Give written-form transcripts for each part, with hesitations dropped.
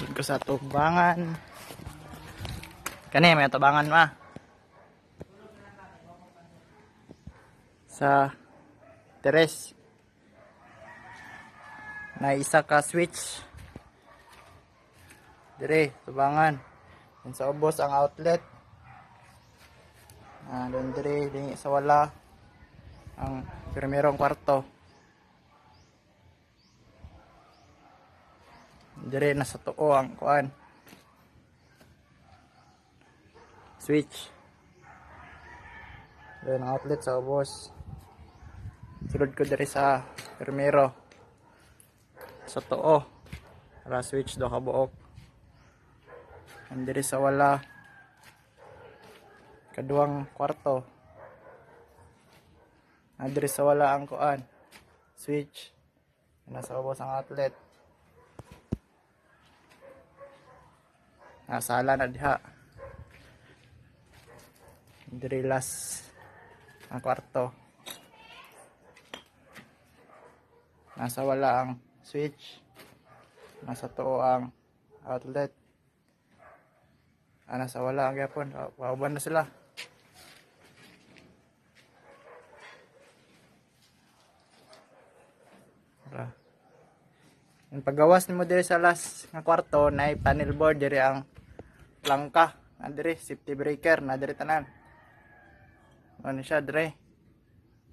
Doon ko sa tubangan. Kani, may tubangan ma. Sa teres. Na isa ka switch. Dire, tubangan. Doon sa ubos ang outlet. Doon dire, sa wala. Ang primerong kwarto. Dire nasa tuo ang kuan. Switch. Then outlet sa ubos. Sulod ko dire sa primero. Sa tuo. Para switch do kabuok. And dire sa wala. Kaduang kwarto. Dire sa wala ang kuan. Switch. Nasa ubos ang outlet. Sala na diha. Dire last ang kwarto. Nasa wala ang switch. Nasa tuo ang outlet. Nasa wala ang gapon. Pauban na sila. Yung paggawas nimo dire sa last nga kwarto na panel board dire ang plangka, dire safety breaker na dire tanan. Ano siya dire?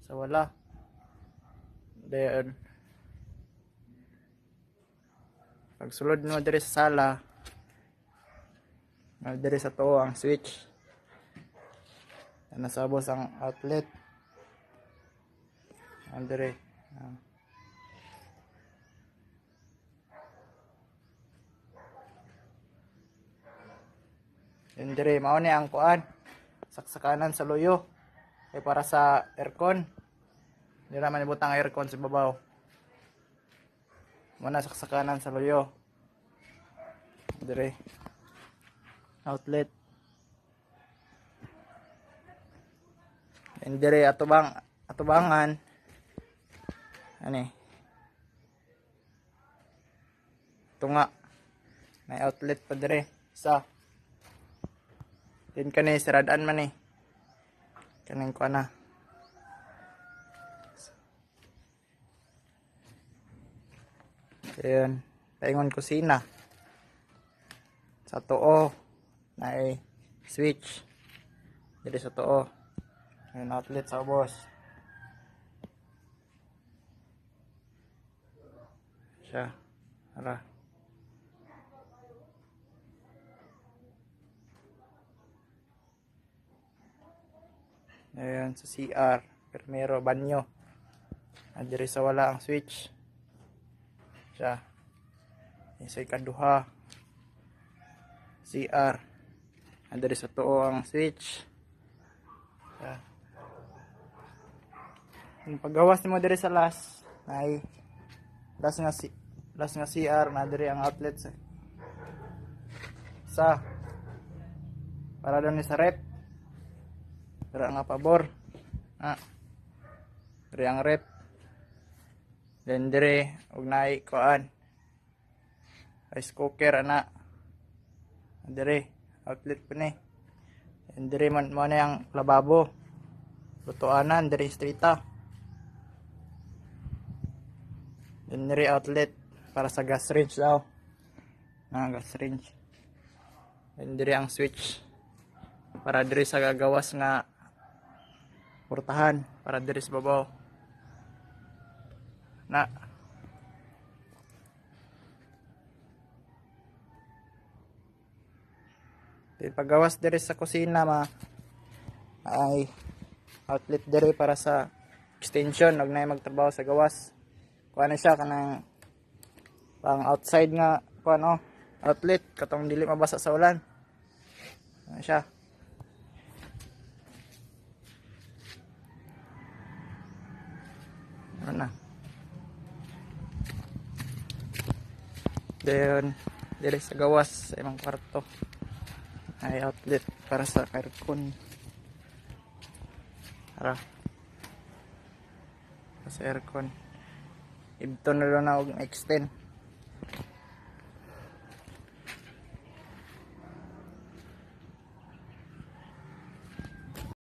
Sa wala. Then pagsulod mo dire sa sala, dire sa tuo ang switch. Nasa ubos ang outlet. Dire. Yung dire, mao ni ang kuan. Saksakanan sa luyo. Ay para sa aircon. Hindi naman ibutang aircon sa babaw. Muna saksakanan sa luyo. Dire. Outlet. Yung dire, atubangan. Ani. Tunga. May outlet pa dire. Isa. Din kani siradaan man eh. Kaning ko na. Ayan. Paingon kusina. Sa tuo. Na switch. Dili sa tuo. Ayan outlet sa ubos. Siya. Ara. Ayan sa CR. Primero banyo. Diri sa wala ang switch. Siya. Sa ikaduha. CR. Diri sa tuo ang switch. Siya. Yung paggawas nimo diri sa last ay last nga CR na diri ang outlet sa para doon sa rep. Dira nga pabor. Diri ang rep. Then dire og naay kuan. Rice cooker ana. Dire outlet pa ni. And dire man mo na ang lababo. Lutuanan dire strita. Then dire outlet para sa gas range daw. Gas range. And dire ang switch para dire sa gagawas nga portahan para dire sa babaw na paggawas dire sa kusina ay outlet dire para sa extension og nay magtrabaho sa gawas kuan siya kanang pang outside nga kuan outlet katong dili mabasa sa ulan ano siya. Na. Then dire sa gawas sa imong kwarto ay outlet para sa aircon. Para sa aircon. Ibto na lang na og extend.